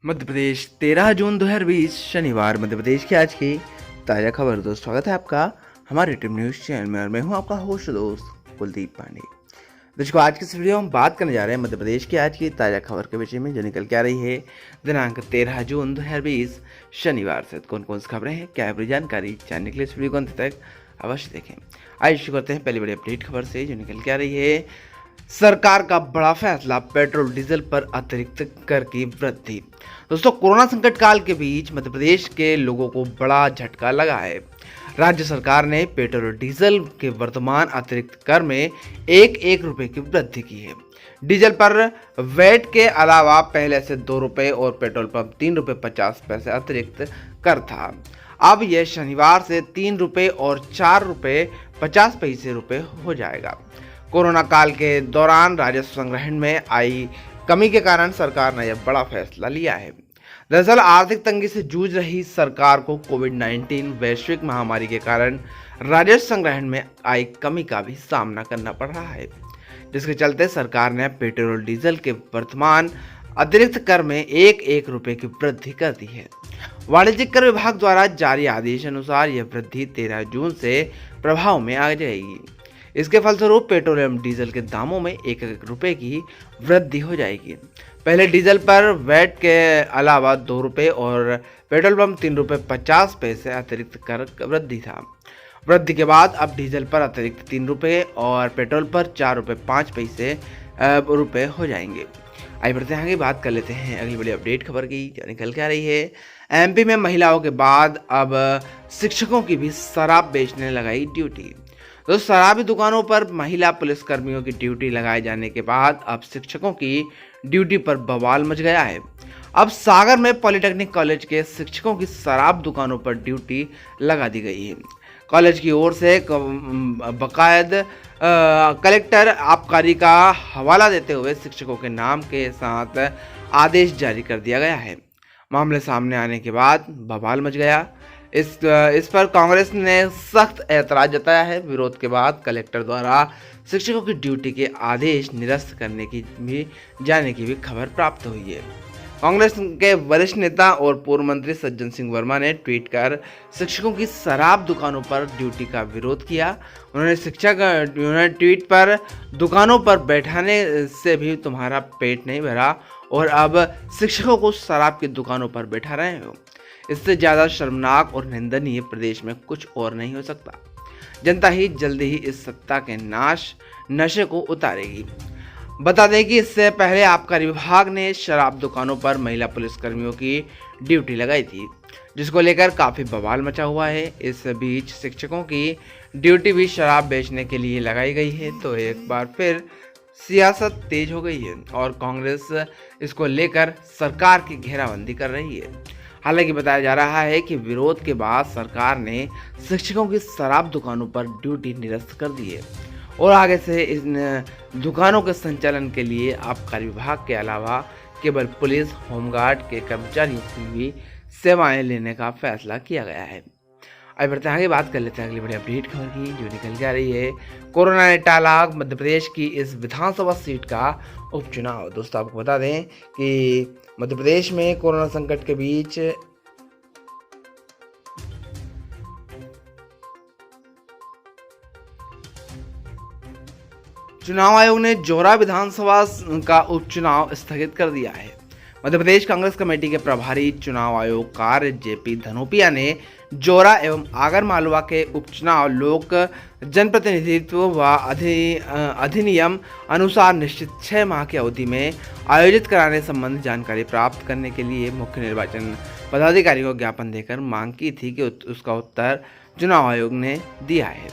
मध्य प्रदेश 13 जून 2020 शनिवार। मध्य प्रदेश की आज की ताज़ा खबर। दोस्त स्वागत है आपका हमारे यूट्यूब न्यूज़ चैनल में और मैं हूं आपका होस्ट दोस्त कुलदीप पांडे। दोस्तों आज की इस वीडियो में हम बात करने जा रहे हैं मध्य प्रदेश की आज की ताज़ा खबर के विषय में जो निकल के आ रही है दिनांक 13 जून 2020 शनिवार से। कौन कौन सी खबरें हैं, क्या है पूरी जानकारी जानने के लिए इस वीडियो को अंत तक अवश्य देखें। आइए शुरू करते हैं पहली बड़ी अपडेट खबर से जो निकल के आ रही है। सरकार का बड़ा फैसला, पेट्रोल डीजल पर अतिरिक्त कर की वृद्धि। दोस्तों कोरोना संकट काल के बीच मध्य प्रदेश के लोगों को बड़ा झटका लगा है। राज्य सरकार ने पेट्रोल डीजल के वर्तमान अतिरिक्त कर में एक रुपए की वृद्धि की है। डीजल पर वैट के अलावा पहले से 2 रुपए और पेट्रोल पंप 3 रुपए 50 पैसे अतिरिक्त कर था। अब यह शनिवार से 3 रुपए और 4 रुपए 50 पैसे हो जाएगा। कोरोना काल के दौरान राजस्व संग्रहण में आई कमी के कारण सरकार ने यह बड़ा फैसला लिया है। दरअसल आर्थिक तंगी से जूझ रही सरकार को कोविड-19 वैश्विक महामारी के कारण राजस्व संग्रहण में आई कमी का भी सामना करना पड़ रहा है, जिसके चलते सरकार ने पेट्रोल डीजल के वर्तमान अतिरिक्त कर में एक रुपए की वृद्धि कर दी है। वाणिज्यिक कर विभाग द्वारा जारी आदेश अनुसार यह वृद्धि 13 जून से प्रभाव में आ जाएगी। इसके फलस्वरूप पेट्रोल एवं डीजल के दामों में एक रुपए की वृद्धि हो जाएगी। पहले डीजल पर वैट के अलावा 2 रुपए और पेट्रोल पंप 3 रुपए 50 पैसे अतिरिक्त कर वृद्धि था। वृद्धि के बाद अब डीजल पर अतिरिक्त 3 रुपए और पेट्रोल पर 4 रुपए 5 पैसे रुपए हो जाएंगे। आइए बढ़ते हैं आगे, बात कर लेते हैं अगली बड़ी अपडेट खबर की जो निकल के आ रही है। एमपी में महिलाओं के बाद अब शिक्षकों की भी शराब बेचने लगाई ड्यूटी। तो शराबी दुकानों पर महिला पुलिसकर्मियों की ड्यूटी लगाए जाने के बाद अब शिक्षकों की ड्यूटी पर बवाल मच गया है। अब सागर में पॉलिटेक्निक कॉलेज के शिक्षकों की शराब दुकानों पर ड्यूटी लगा दी गई है। कॉलेज की ओर से बाकायद कलेक्टर आबकारी का हवाला देते हुए शिक्षकों के नाम के साथ आदेश जारी कर दिया गया है। मामले सामने आने के बाद बवाल मच गया। इस पर कांग्रेस ने सख्त ऐतराज जताया है। विरोध के बाद कलेक्टर द्वारा शिक्षकों की ड्यूटी के आदेश निरस्त करने की जाने की भी खबर प्राप्त हुई है। कांग्रेस के वरिष्ठ नेता और पूर्व मंत्री सज्जन सिंह वर्मा ने ट्वीट कर शिक्षकों की शराब दुकानों पर ड्यूटी का विरोध किया। उन्होंने ट्वीट पर दुकानों पर बैठाने से भी तुम्हारा पेट नहीं भरा और अब शिक्षकों को शराब की दुकानों पर बैठा रहे हो। इससे ज़्यादा शर्मनाक और निंदनीय प्रदेश में कुछ और नहीं हो सकता। जनता ही जल्दी ही इस सत्ता के नशे को उतारेगी। बता दें कि इससे पहले आबकारी विभाग ने शराब दुकानों पर महिला पुलिसकर्मियों की ड्यूटी लगाई थी, जिसको लेकर काफ़ी बवाल मचा हुआ है। इस बीच शिक्षकों की ड्यूटी भी शराब बेचने के लिए लगाई गई है, तो एक बार फिर सियासत तेज हो गई है और कांग्रेस इसको लेकर सरकार की घेराबंदी कर रही है। हालांकि बताया जा रहा है कि विरोध के बाद सरकार ने शिक्षकों की शराब दुकानों पर ड्यूटी निरस्त कर दी है और आगे से इन दुकानों के संचालन के लिए आबकारी विभाग के अलावा केवल पुलिस होमगार्ड के कर्मचारियों की भी सेवाएं लेने का फैसला किया गया है। अब बढ़ते आगे, बात कर लेते हैं अगली बड़ी अपडेट खबर की जो निकल के आ रही है। कोरोना ने टाला मध्य प्रदेश की इस विधानसभा सीट का उपचुनाव। दोस्तों आपको बता दें कि मध्य प्रदेश में कोरोना संकट के बीच चुनाव आयोग ने जोरा विधानसभा का उपचुनाव स्थगित कर दिया है। मध्य प्रदेश कांग्रेस कमेटी के प्रभारी चुनाव आयोगकार जेपी धनोपिया ने जोरा एवं आगर मालवा के उपचुनाव लोक जनप्रतिनिधित्व व अधिनियम अनुसार निश्चित 6 माह की अवधि में आयोजित कराने संबंधी जानकारी प्राप्त करने के लिए मुख्य निर्वाचन पदाधिकारी को ज्ञापन देकर मांग की थी कि उसका उत्तर चुनाव आयोग ने दिया है।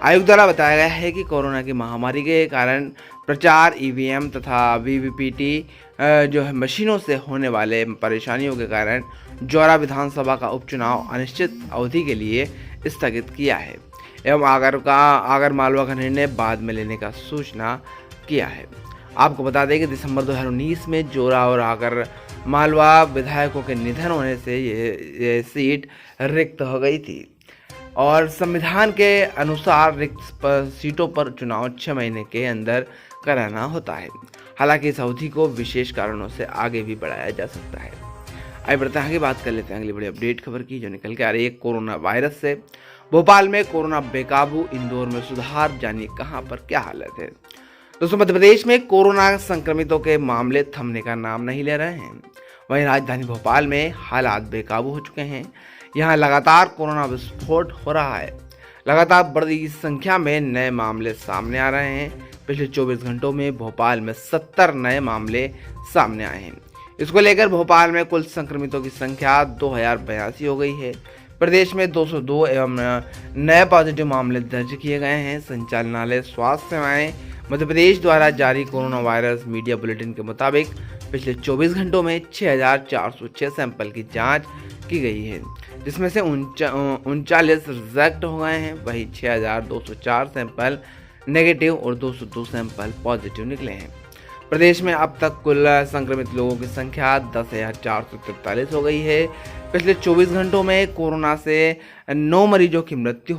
आयोग द्वारा बताया गया है कि कोरोना की महामारी के कारण प्रचार, ईवीएम तथा वीवीपीटी जो है मशीनों से होने वाले परेशानियों के कारण जोरा विधानसभा का उपचुनाव अनिश्चित अवधि के लिए स्थगित किया है एवं आगर मालवा का निर्णय बाद में लेने का सूचना किया है। आपको बता दें कि दिसंबर 2019 में जोरा और आगर मालवा विधायकों के निधन होने से ये सीट रिक्त हो गई थी और संविधान के अनुसार रिक्त सीटों पर चुनाव 6 महीने के अंदर कराना होता है। हालांकि इस अवधि को विशेष कारणों से आगे भी बढ़ाया जा सकता है। आइए बढ़ते हैं आगे, बात कर लेते हैं अगली बड़ी अपडेट खबर की जो निकल के आ रही है कोरोना वायरस से। भोपाल में कोरोना बेकाबू, इंदौर में सुधार, जानिए कहां पर क्या हालत है। दोस्तों, मध्य प्रदेश में कोरोना संक्रमितों के मामले थमने का नाम नहीं ले रहे हैं। वहीं राजधानी भोपाल में हालात बेकाबू हो चुके हैं। यहां लगातार कोरोना विस्फोट हो रहा है। लगातार बड़ी संख्या में नए मामले सामने आ रहे हैं। पिछले 24 घंटों में भोपाल में 70 नए मामले सामने आए हैं। इसको लेकर भोपाल में कुल संक्रमितों की संख्या 2082 हो गई है। प्रदेश में 202 एवं नए पॉजिटिव मामले दर्ज किए गए हैं। संचालनालय स्वास्थ्य सेवाएं मध्य प्रदेश द्वारा जारी कोरोना वायरस मीडिया बुलेटिन के मुताबिक पिछले 24 घंटों में 6406 सैंपल की जांच की गई है, जिसमें से 39 रिजेक्ट हो गए हैं। वहीं 6204 सैंपल नेगेटिव और 202 सैंपल पॉजिटिव निकले हैं। प्रदेश में अब तक कुल संक्रमित लोगों की संख्या 10,443 हो गई है। पिछले 24 घंटों में कोरोना से 9 मरीजों की मृत्यु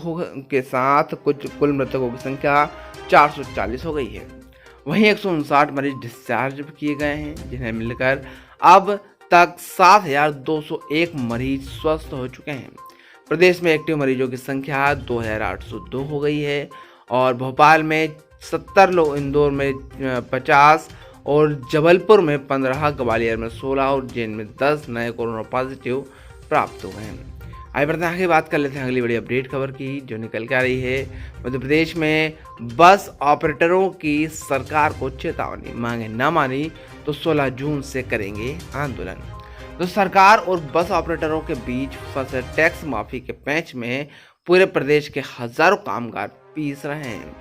के साथ कुल मृतकों की संख्या 440 हो गई है। वहीं 159 मरीज डिस्चार्ज किए गए हैं, जिन्हें मिलकर अब तक 7,201 मरीज स्वस्थ हो चुके हैं। प्रदेश में एक्टिव मरीजों की संख्या 2,802 हो गई है और भोपाल में 70 लोग, इंदौर में 50 और जबलपुर में 15, ग्वालियर में 16 और उज्जैन में 10 नए कोरोना पॉजिटिव प्राप्त हुए हैं। आइए बढ़ते हैं आगे, बात कर लेते हैं अगली बड़ी अपडेट खबर की जो निकल के आ रही है। मध्य प्रदेश में बस ऑपरेटरों की सरकार को चेतावनी, मांगे न मानी तो 16 जून से करेंगे आंदोलन। तो सरकार और बस ऑपरेटरों के बीच फंसे टैक्स माफी के पैंच में पूरे प्रदेश के हजारों कामगार पीस रहे हैं।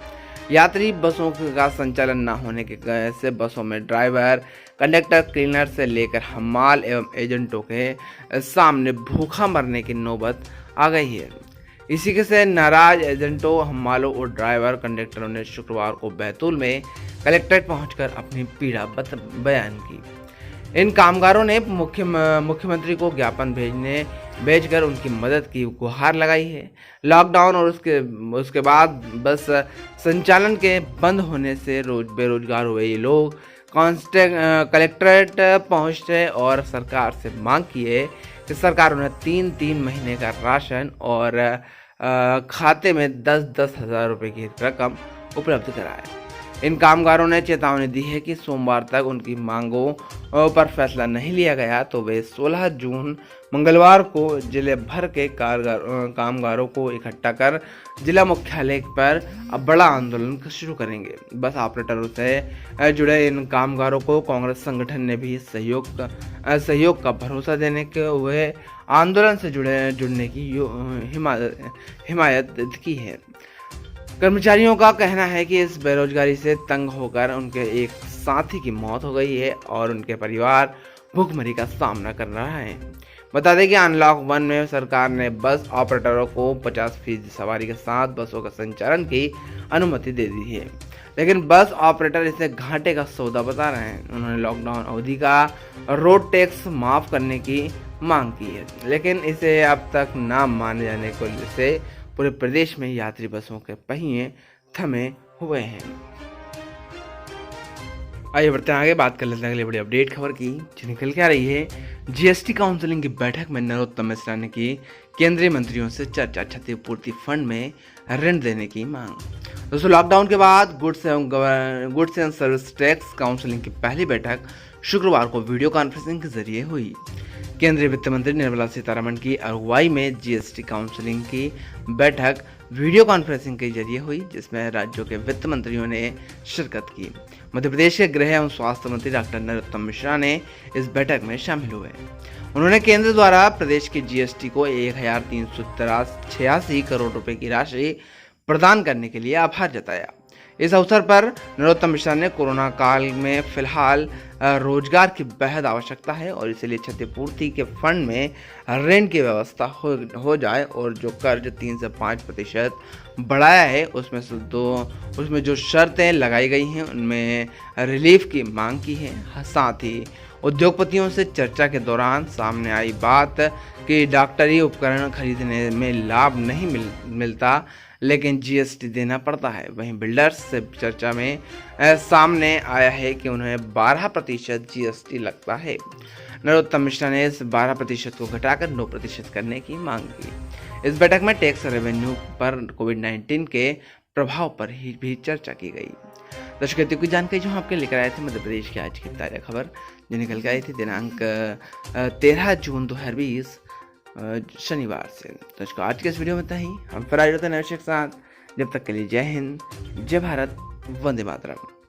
यात्री बसों का संचालन न होने की वजह से बसों में ड्राइवर, कंडक्टर, क्लीनर से लेकर हमाल एवं एजेंटों के सामने भूखा मरने की नौबत आ गई है। इसी के से नाराज एजेंटों, हमालों और ड्राइवर कंडक्टरों ने शुक्रवार को बैतूल में कलेक्ट्रेट पहुंचकर अपनी पीड़ा बयान की। इन कामगारों ने मुख्यमंत्री को ज्ञापन भेजकर उनकी मदद की गुहार लगाई है। लॉकडाउन और उसके बाद बस संचालन के बंद होने से बेरोजगार हुए ये लोग कलेक्ट्रेट पहुंचे और सरकार से मांग की है कि सरकार उन्हें 3 महीने का राशन और खाते में 10-10 हज़ार रुपये की रकम उपलब्ध कराए। इन कामगारों ने चेतावनी दी है कि सोमवार तक उनकी मांगों पर फैसला नहीं लिया गया तो वे 16 जून मंगलवार को जिले भर के कामगारों को इकट्ठा कर जिला मुख्यालय पर अब बड़ा आंदोलन शुरू करेंगे। बस ऑपरेटरों से जुड़े इन कामगारों को कांग्रेस संगठन ने भी सहयोग का भरोसा देने के हुए आंदोलन से जुड़ने की हिमायत की है। कर्मचारियों का कहना है कि इस बेरोजगारी से तंग होकर उनके एक साथी की मौत हो गई है और उनके परिवार भूखमरी का सामना कर रहा है। बता दें कि अनलॉक 1 में सरकार ने बस ऑपरेटरों को 50% सवारी के साथ बसों का संचालन की अनुमति दे दी है, लेकिन बस ऑपरेटर इसे घाटे का सौदा बता रहे हैं। उन्होंने लॉकडाउन अवधि का रोड टैक्स माफ करने की मांग की है, लेकिन इसे अब तक ना माने जाने को से पूरे प्रदेश में यात्री बसों के पहिए थमे हुए हैं। आइए बढ़ते हैं आगे, बात कर लेते हैं अगली बड़ी अपडेट खबर की जो निकल के आ रही है। जीएसटी काउंसिलिंग की बैठक में नरोत्तम मिश्रा ने की केंद्रीय मंत्रियों से चर्चा, क्षतिपूर्ति फंड में ऋण देने की मांग। दोस्तों, लॉकडाउन के बाद goods and service tax counselling की पहली बैठक शुक्रवार को वीडियो कॉन्फ्रेंसिंग के जरिए हुई। केंद्रीय वित्त मंत्री निर्मला सीतारमण की अगुवाई में जीएसटी काउंसिलिंग की बैठक वीडियो कॉन्फ्रेंसिंग के जरिए हुई, जिसमें राज्यों के वित्त मंत्रियों ने शिरकत की। मध्य प्रदेश के गृह एवं स्वास्थ्य मंत्री डॉक्टर नरोत्तम मिश्रा ने इस बैठक में शामिल हुए। उन्होंने केंद्र द्वारा प्रदेश की जीएसटी को 1,386 करोड़ रुपए की राशि प्रदान करने के लिए आभार जताया। इस अवसर पर नरोत्तम मिश्रा ने कोरोना काल में फिलहाल रोजगार की बेहद आवश्यकता है और इसलिए क्षतिपूर्ति के फंड में ऋण की व्यवस्था हो जाए और जो कर्ज 3 से 5% बढ़ाया है उसमें जो शर्तें लगाई गई हैं उनमें रिलीफ की मांग की है। साथ ही उद्योगपतियों से चर्चा के दौरान सामने आई बात कि डॉक्टरी उपकरण खरीदने में लाभ नहीं मिलता, लेकिन जीएसटी देना पड़ता है। वहीं बिल्डर्स से चर्चा में सामने आया है कि उन्हें 12% जीएसटी लगता है। नरोत्तम मिश्रा ने इस 12% को घटाकर 9% करने की मांग की। इस बैठक में टैक्स रेवेन्यू पर कोविड-19 के प्रभाव पर ही भी चर्चा की गई। दर्शकों की जानकारी जो हम आपके लेकर आए थे मध्य प्रदेश की आज की ताज़ा खबर जो निकल के आई थी दिनांक 13 जून 2020 शनिवार से। दर्शकों आज के इस वीडियो में इतना ही। हम फिर आए रहते हैं नए विषय के साथ। जब तक के लिए जय हिंद, जय भारत, वंदे मातरम।